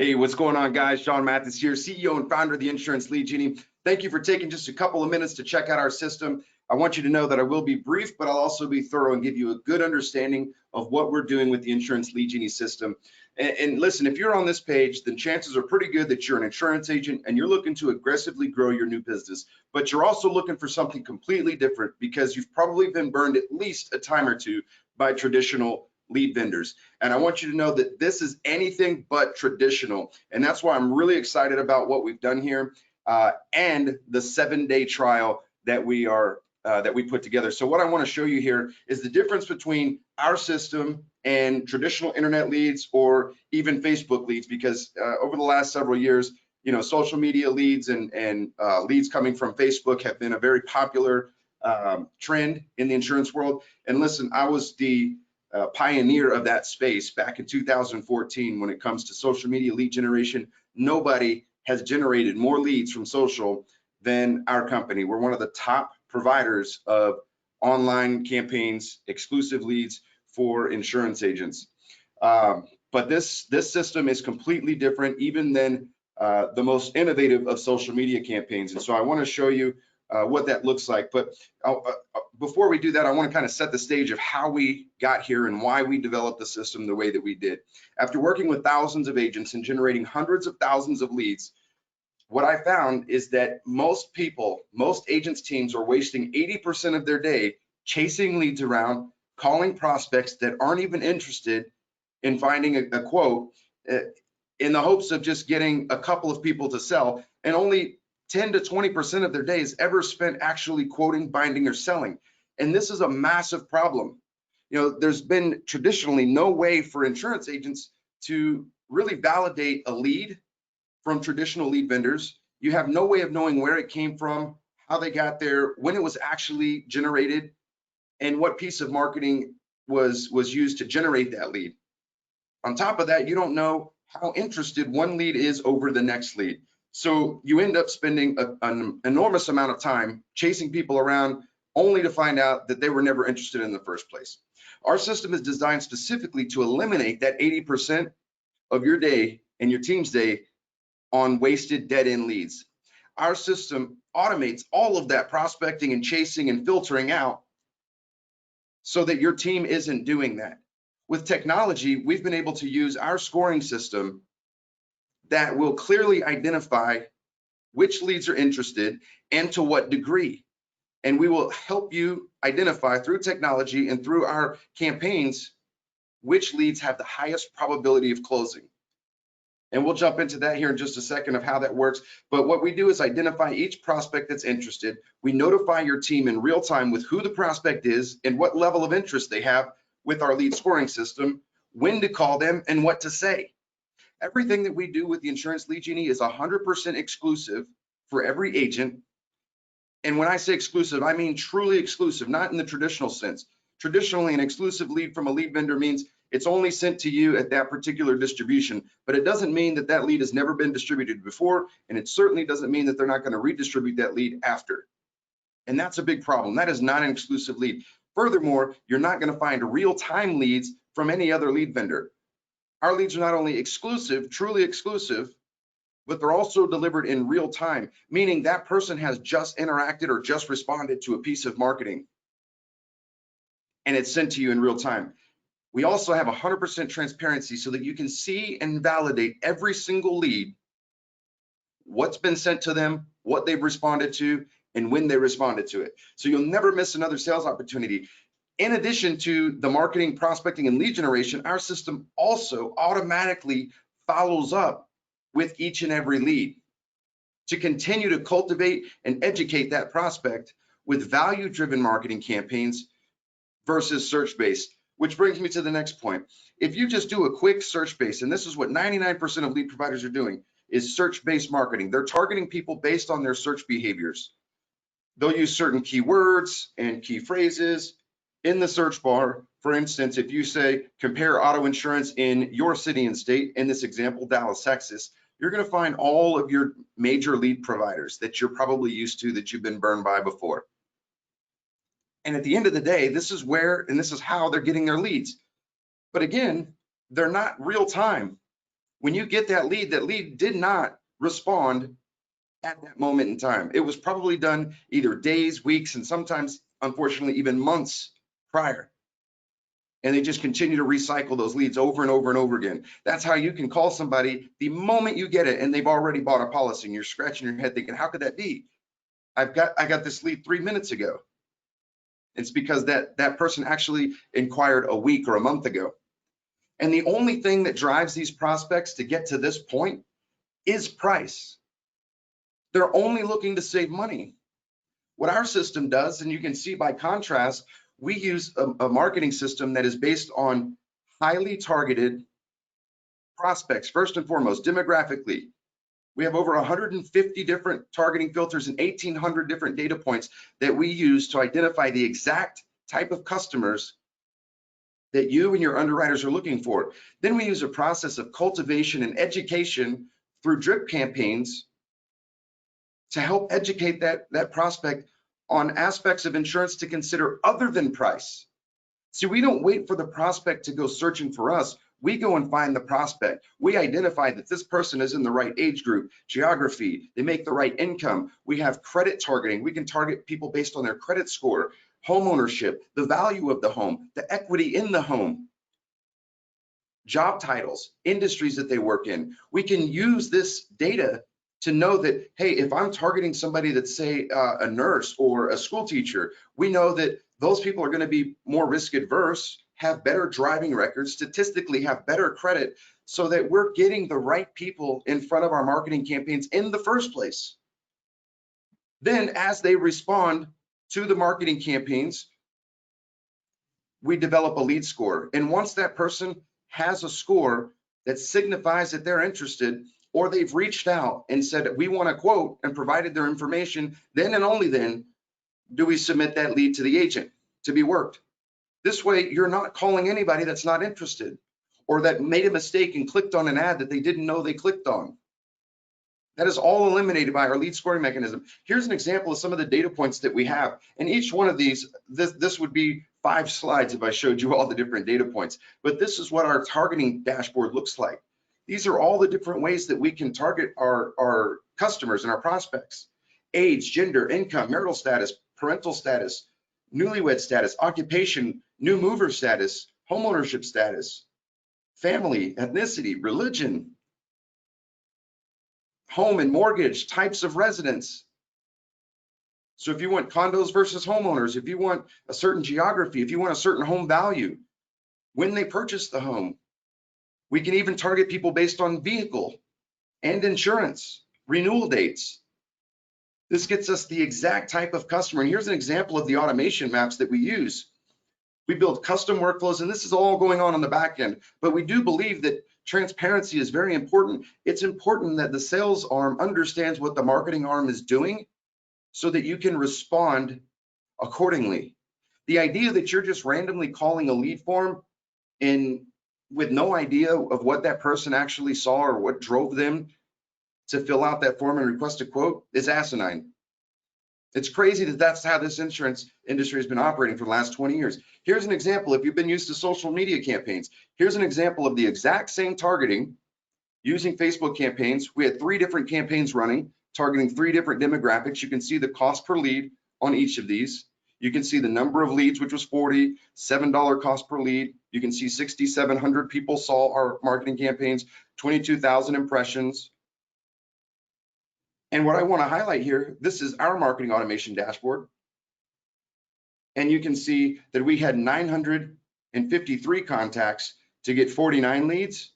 Hey, what's going on, guys? Sean Mathis here, CEO and founder of the Insurance Lead Genie. Thank you for taking just a couple of minutes to check out our system. I want you to know that I will be brief, but I'll also be thorough and give you a good understanding of what we're doing with the Insurance Lead Genie system. And listen, if you're on this page, then chances are pretty good that you're an insurance agent and you're looking to aggressively grow your new business, but you're also looking for something completely different because you've probably been burned at least a time or two by traditional lead vendors. And I want you to know that this is anything but traditional. And that's why I'm really excited about what we've done here and the 7-day trial that we put together. So what I want to show you here is the difference between our system and traditional internet leads or even Facebook leads, because over the last several years, you know, social media leads and leads coming from Facebook have been a very popular trend in the insurance world. And listen, I was the pioneer of that space back in 2014 when it comes to social media lead generation. Nobody has generated more leads from social than our company. We're one of the top providers of online campaigns, exclusive leads for insurance agents. But this system is completely different even than the most innovative of social media campaigns. And so I want to show you what that looks like. But before we do that, I want to kind of set the stage of how we got here and why we developed the system the way that we did. After working with thousands of agents and generating hundreds of thousands of leads, what I found is that most agents' teams are wasting 80% of their day chasing leads around, calling prospects that aren't even interested in finding a quote in the hopes of just getting a couple of people to sell, and only 10 to 20% of their days ever spent actually quoting, binding, or selling. And this is a massive problem. You know, there's been traditionally no way for insurance agents to really validate a lead from traditional lead vendors. You have no way of knowing where it came from, how they got there, when it was actually generated, and what piece of marketing was used to generate that lead. On top of that, you don't know how interested one lead is over the next lead. So you end up spending an enormous amount of time chasing people around only to find out that they were never interested in the first place. Our system is designed specifically to eliminate that 80% of your day and your team's day on wasted dead-end leads. Our system automates all of that prospecting and chasing and filtering out so that your team isn't doing that. With technology, we've been able to use our scoring system that will clearly identify which leads are interested and to what degree. And we will help you identify through technology and through our campaigns which leads have the highest probability of closing. And we'll jump into that here in just a second of how that works. But what we do is identify each prospect that's interested. We notify your team in real time with who the prospect is and what level of interest they have with our lead scoring system, when to call them, and what to say. Everything that we do with the Insurance Lead Genie is 100% exclusive for every agent. And when I say exclusive, I mean truly exclusive, not in the traditional sense. Traditionally, an exclusive lead from a lead vendor means it's only sent to you at that particular distribution, but it doesn't mean that that lead has never been distributed before, and it certainly doesn't mean that they're not going to redistribute that lead after. And that's a big problem. That is not an exclusive lead. Furthermore, you're not going to find real-time leads from any other lead vendor. Our leads are not only exclusive, truly exclusive, but they're also delivered in real time, meaning that person has just interacted or just responded to a piece of marketing, and it's sent to you in real time. We also have 100% transparency so that you can see and validate every single lead, what's been sent to them, what they've responded to, and when they responded to it. So you'll never miss another sales opportunity. In addition to the marketing, prospecting, and lead generation, our system also automatically follows up with each and every lead to continue to cultivate and educate that prospect with value-driven marketing campaigns versus search-based. Which brings me to the next point. If you just do a quick search-based, and this is what 99% of lead providers are doing, is search-based marketing. They're targeting people based on their search behaviors. They'll use certain keywords and key phrases in the search bar. For instance, if you say compare auto insurance in your city and state, in this example, Dallas, Texas, you're going to find all of your major lead providers that you're probably used to, that you've been burned by before. And at the end of the day, this is where and this is how they're getting their leads. But again, they're not real time. When you get that lead did not respond at that moment in time. It was probably done either days, weeks, and sometimes, unfortunately, even months prior. And they just continue to recycle those leads over and over and over again. That's how you can call somebody the moment you get it and they've already bought a policy, and you're scratching your head thinking, how could that be? I got this lead 3 minutes ago. It's because that person actually inquired a week or a month ago. And the only thing that drives these prospects to get to this point is price. They're only looking to save money. What our system does, and you can see by contrast, we use a marketing system that is based on highly targeted prospects. First and foremost, demographically, we have over 150 different targeting filters and 1,800 different data points that we use to identify the exact type of customers that you and your underwriters are looking for. Then we use a process of cultivation and education through drip campaigns to help educate that prospect on aspects of insurance to consider other than price. See, we don't wait for the prospect to go searching for us. We go and find the prospect. We identify that this person is in the right age group, geography, they make the right income. We have credit targeting. We can target people based on their credit score, home ownership, the value of the home, the equity in the home, job titles, industries that they work in. We can use this data to know that, hey, if I'm targeting somebody that's, say, a nurse or a school teacher, we know that those people are going to be more risk adverse, have better driving records, statistically have better credit, so that we're getting the right people in front of our marketing campaigns in the first place. Then as they respond to the marketing campaigns, we develop a lead score. And once that person has a score that signifies that they're interested, or they've reached out and said, we want a quote, and provided their information, then and only then do we submit that lead to the agent to be worked. This way, you're not calling anybody that's not interested or that made a mistake and clicked on an ad that they didn't know they clicked on. That is all eliminated by our lead scoring mechanism. Here's an example of some of the data points that we have. And each one of these, this would be 5 slides if I showed you all the different data points. But this is what our targeting dashboard looks like. These are all the different ways that we can target our customers and our prospects. Age, gender, income, marital status, parental status, newlywed status, occupation, new mover status, homeownership status, family, ethnicity, religion, home and mortgage, types of residence. So if you want condos versus homeowners, if you want a certain geography, if you want a certain home value, when they purchase the home, we can even target people based on vehicle and insurance, renewal dates. This gets us the exact type of customer. And here's an example of the automation maps that we use. We build custom workflows, and this is all going on the back end. But we do believe that transparency is very important. It's important that the sales arm understands what the marketing arm is doing so that you can respond accordingly. The idea that you're just randomly calling a lead form and with no idea of what that person actually saw or what drove them to fill out that form and request a quote is asinine. It's crazy that that's how this insurance industry has been operating for the last 20 years. Here's an example. If you've been used to social media campaigns, here's an example of the exact same targeting using Facebook campaigns. We had 3 different campaigns running, targeting 3 different demographics. You can see the cost per lead on each of these. You can see the number of leads, which was 40, $7 cost per lead. You can see 6,700 people saw our marketing campaigns, 22,000 impressions. And what I want to highlight here, this is our marketing automation dashboard. And you can see that we had 953 contacts to get 49 leads.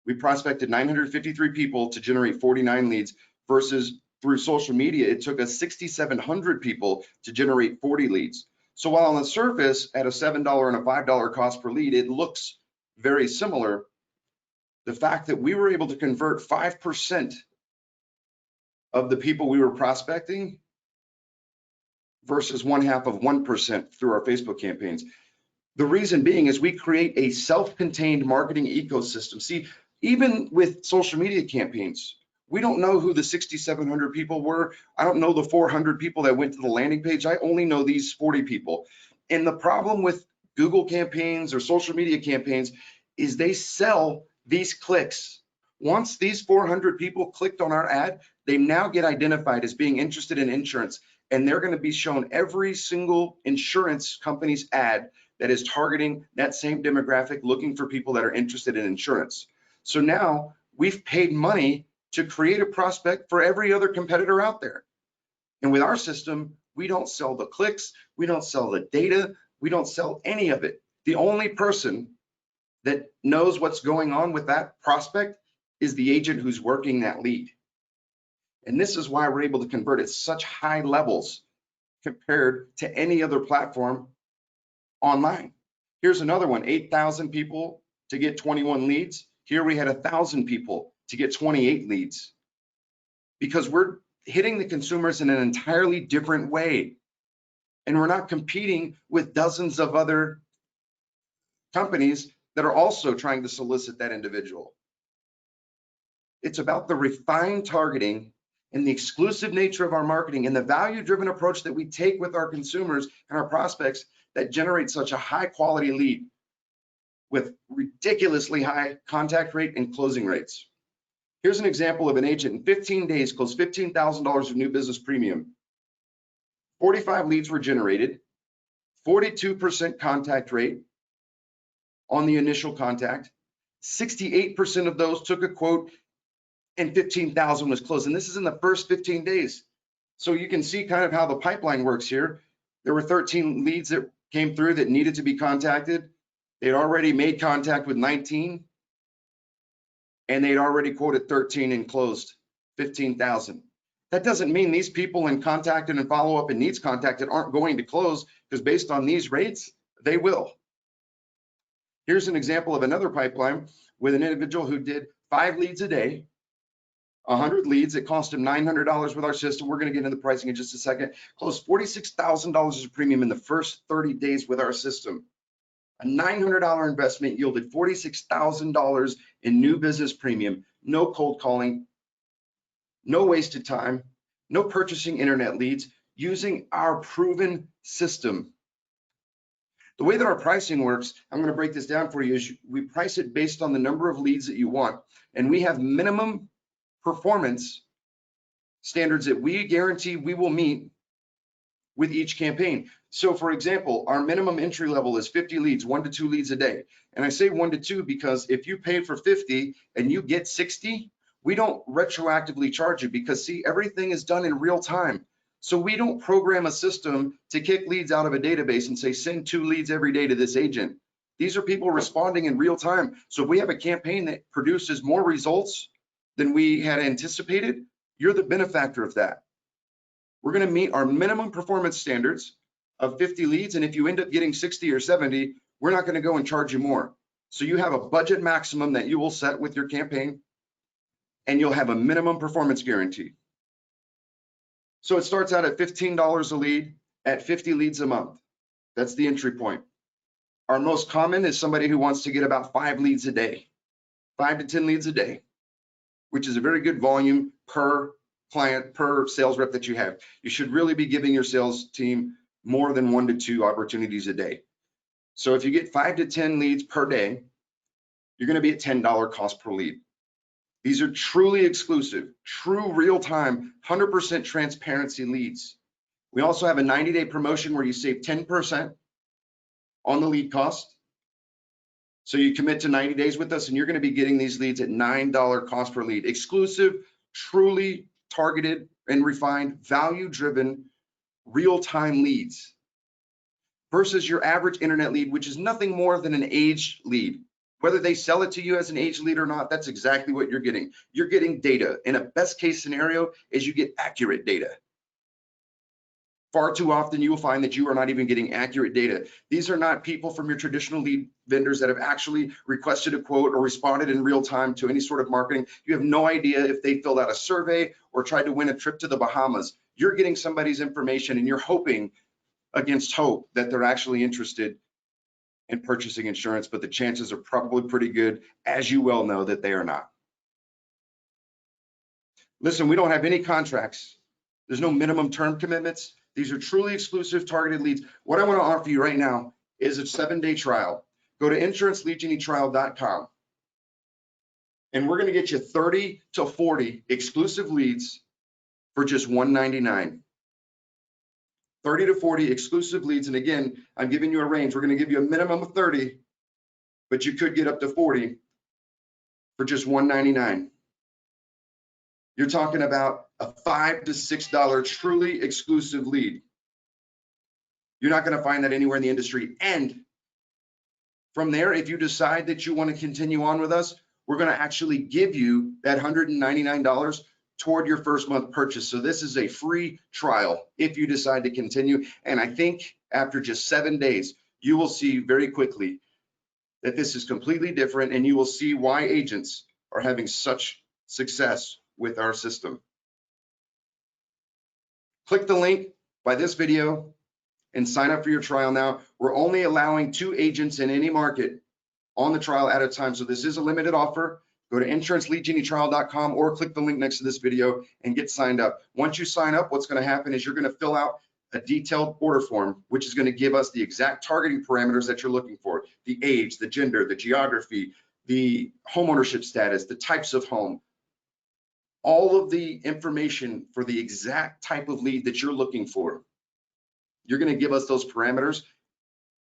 We prospected 953 people to generate 49 leads versus through social media, it took us 6,700 people to generate 40 leads. So while on the surface at a $7 and a $5 cost per lead, it looks very similar. The fact that we were able to convert 5% of the people we were prospecting versus 1/2% through our Facebook campaigns. The reason being is we create a self-contained marketing ecosystem. See, even with social media campaigns, we don't know who the 6,700 people were. I don't know the 400 people that went to the landing page. I only know these 40 people. And the problem with Google campaigns or social media campaigns is they sell these clicks Once these 400 people clicked on our ad, they now get identified as being interested in insurance, and they're going to be shown every single insurance company's ad that is targeting that same demographic, looking for people that are interested in insurance. So now we've paid money to create a prospect for every other competitor out there. And with our system, we don't sell the clicks, we don't sell the data, we don't sell any of it. The only person that knows what's going on with that prospect is the agent who's working that lead. And this is why we're able to convert at such high levels compared to any other platform online. Here's another one, 8,000 people to get 21 leads. Here we had 1,000 people to get 28 leads, because we're hitting the consumers in an entirely different way. And we're not competing with dozens of other companies that are also trying to solicit that individual. It's about the refined targeting and the exclusive nature of our marketing and the value-driven approach that we take with our consumers and our prospects that generate such a high quality lead with ridiculously high contact rate and closing rates. Here's an example of an agent in 15 days closed $15,000 of new business premium. 45 leads were generated, 42% contact rate on the initial contact. 68% of those took a quote, and 15,000 was closed. And this is in the first 15 days. So you can see kind of how the pipeline works here. There were 13 leads that came through that needed to be contacted. They'd already made contact with 19, and they'd already quoted 13 and closed 15,000. That doesn't mean these people in contacted and follow up and needs contacted aren't going to close, because based on these rates, they will. Here's an example of another pipeline with an individual who did 5 leads a day, 100 leads. It cost him $900 with our system. We're going to get into the pricing in just a second. Closed $46,000 of premium in the first 30 days with our system. A $900 investment yielded $46,000 in new business premium. No cold calling, no wasted time, no purchasing internet leads, using our proven system. The way that our pricing works, I'm going to break this down for you, is we price it based on the number of leads that you want. And we have minimum performance standards that we guarantee we will meet with each campaign. So for example, our minimum entry level is 50 leads, 1 to 2 leads a day. And I say 1 to 2 because if you pay for 50 and you get 60, we don't retroactively charge you, because see, everything is done in real time. So we don't program a system to kick leads out of a database and say, send 2 leads every day to this agent. These are people responding in real time. So if we have a campaign that produces more results than we had anticipated, you're the benefactor of that. We're going to meet our minimum performance standards of 50 leads. And if you end up getting 60 or 70, we're not going to go and charge you more. So you have a budget maximum that you will set with your campaign, and you'll have a minimum performance guarantee. So it starts out at $15 a lead at 50 leads a month. That's the entry point. Our most common is somebody who wants to get about 5 leads a day, 5 to 10 leads a day, which is a very good volume per client, per sales rep that you have. You should really be giving your sales team more than 1 to 2 opportunities a day. So if you get 5 to 10 leads per day, you're going to be at $10 cost per lead. These are truly exclusive, true real-time, 100% transparency leads. We also have a 90-day promotion where you save 10% on the lead cost. So you commit to 90 days with us, and you're going to be getting these leads at $9 cost per lead. Exclusive, truly targeted and refined, value-driven, real-time leads versus your average internet lead, which is nothing more than an aged lead. Whether they sell it to you as an aged lead or not, that's exactly what you're getting. You're getting data. And a best case scenario is you get accurate data. Far too often you will find that you are not even getting accurate data. These are not people from your traditional lead vendors that have actually requested a quote or responded in real time to any sort of marketing. You have no idea if they filled out a survey or tried to win a trip to the Bahamas. You're getting somebody's information, and you're hoping against hope that they're actually interested in purchasing insurance, but the chances are probably pretty good, as you well know, that they are not. Listen, we don't have any contracts. There's no minimum term commitments. These are truly exclusive targeted leads. What I want to offer you right now is a 7-day trial. Go to insuranceleadgenietrial.com. And we're gonna get you 30 to 40 exclusive leads for just $199. 30 to 40 exclusive leads. And again, I'm giving you a range. We're gonna give you a minimum of 30, but you could get up to 40 for just $199. You're talking about a $5 to $6 truly exclusive lead. You're not gonna find that anywhere in the industry. And from there, if you decide that you wanna continue on with us, we're gonna actually give you that $199 toward your first month purchase. So this is a free trial if you decide to continue. And I think after just 7 days, you will see very quickly that this is completely different, and you will see why agents are having such success with our system. Click the link by this video and sign up for your trial now. We're only allowing 2 agents in any market on the trial at a time. So this is a limited offer. Go to insuranceleadgenietrial.com or click the link next to this video and get signed up. Once you sign up, what's going to happen is you're going to fill out a detailed order form, which is going to give us the exact targeting parameters that you're looking for: the age, the gender, the geography, the homeownership status, the types of home, all of the information for the exact type of lead that you're looking for. You're going to give us those parameters.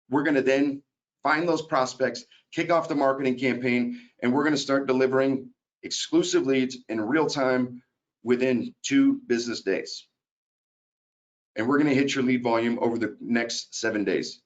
We're going to then find those prospects, kick off the marketing campaign, and we're going to start delivering exclusive leads in real time within 2 business days. And we're going to hit your lead volume over the next 7 days.